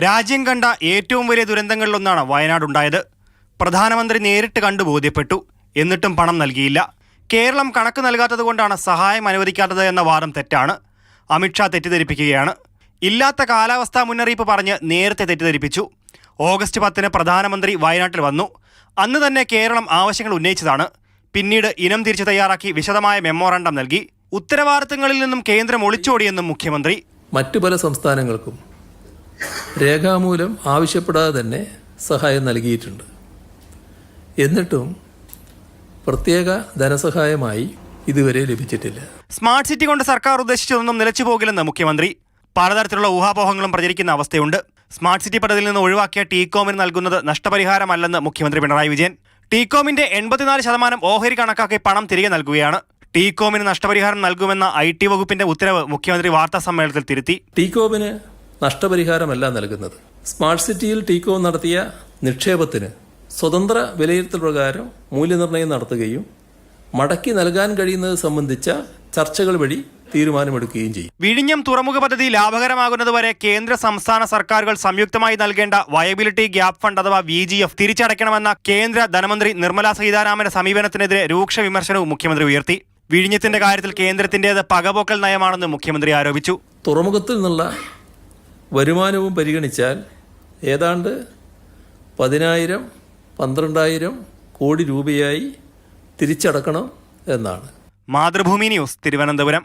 രാജ്യം കണ്ട ഏറ്റവും വലിയ ദുരന്തങ്ങളിലൊന്നാണ് വയനാടുണ്ടായത്. പ്രധാനമന്ത്രി നേരിട്ട് കണ്ടു ബോധ്യപ്പെട്ടു. എന്നിട്ടും പണം നൽകിയില്ല. കേരളം കണക്ക് നൽകാത്തതുകൊണ്ടാണ് സഹായം അനുവദിക്കാത്തത് എന്ന വാദം തെറ്റാണ്. അമിത്ഷാ തെറ്റിദ്ധരിപ്പിക്കുകയാണ്. ഇല്ലാത്ത കാലാവസ്ഥാ മുന്നറിയിപ്പ് പറഞ്ഞ് നേരത്തെ തെറ്റിദ്ധരിപ്പിച്ചു. ഓഗസ്റ്റ് 10 പ്രധാനമന്ത്രി വയനാട്ടിൽ വന്നു. അന്ന് തന്നെ കേരളം ആവശ്യങ്ങൾ ഉന്നയിച്ചതാണ്. പിന്നീട് ഇനം തിരിച്ചു തയ്യാറാക്കി വിശദമായ മെമ്മോറാണ്ടം നൽകി. ഉത്തരവാദിത്തങ്ങളിൽ നിന്നും കേന്ദ്രം ഒളിച്ചോടിയെന്നും മുഖ്യമന്ത്രി. മറ്റു പല സംസ്ഥാനങ്ങൾക്കും രേഖാമൂലം ആവശ്യപ്പെടാതെ തന്നെ സഹായം നൽകിയിട്ടുണ്ട്. എന്നിട്ടും പ്രത്യേക ധനസഹായമായി ഇതുവരെ ലഭിച്ചിട്ടില്ല. സ്മാർട്ട് സിറ്റി കൊണ്ട് സർക്കാർ ഉദ്ദേശിച്ചതൊന്നും നിലച്ചു പോകില്ലെന്ന് മുഖ്യമന്ത്രി. പലതരത്തിലുള്ള ഊഹാപോഹങ്ങളും പ്രചരിക്കുന്ന അവസ്ഥയുണ്ട്. സ്മാർട്ട് സിറ്റി പദ്ധതിയിൽ നിന്ന് ഒഴിവാക്കിയ ടീകോമിന് നൽകുന്നത് നഷ്ടപരിഹാരമല്ലെന്ന് മുഖ്യമന്ത്രി പിണറായി വിജയൻ. ടീകോമിന്റെ 84% ഓഹരി കണക്കാക്കി പണം തിരികെ നൽകുകയാണ്. ടീകോമിന് നഷ്ടപരിഹാരം നൽകുമെന്ന IT വകുപ്പിന്റെ ഉത്തരവ് മുഖ്യമന്ത്രി വാർത്താ സമ്മേളനത്തിൽ തിരുത്തി. ടീകോമിന് നഷ്ടപരിഹാരമല്ല നൽകുന്നത്. സ്മാർട്ട് സിറ്റിയിൽ ടീകോം നടത്തിയ നിക്ഷേപത്തിന് സ്വതന്ത്ര വിലയിരുത്തൽ പ്രകാരം മൂല്യനിർണ്ണയം നടത്തുകയും മടക്കി നൽകാൻ കഴിയുന്നത് സംബന്ധിച്ച ചർച്ചകൾ വഴി തീരുമാനമെടുക്കുകയും ചെയ്യും. വിഴിഞ്ഞം തുറമുഖ പദ്ധതി ലാഭകരമാകുന്നതുവരെ കേന്ദ്ര സംസ്ഥാന സർക്കാരുകൾ സംയുക്തമായി നൽകേണ്ട വയബിലിറ്റി ഗ്യാപ് ഫണ്ട് അഥവാ VGF തിരിച്ചടയ്ക്കണമെന്ന കേന്ദ്ര ധനമന്ത്രി നിർമ്മലാ സീതാരാമന്റെ സമീപനത്തിനെതിരെ രൂക്ഷ വിമർശനവും മുഖ്യമന്ത്രി ഉയർത്തി. വിഴിഞ്ഞത്തിന്റെ കാര്യത്തിൽ കേന്ദ്രത്തിന്റേത് പകപോക്കൽ നയമാണെന്ന് മുഖ്യമന്ത്രി ആരോപിച്ചു. തുറമുഖത്തിൽ നിന്നുള്ള വരുമാനവും പരിഗണിച്ചാൽ ഏതാണ്ട് 10,000-12,000 കോടി രൂപയായി തിരിച്ചടക്കണം എന്നാണ്. മാതൃഭൂമി ന്യൂസ്, തിരുവനന്തപുരം.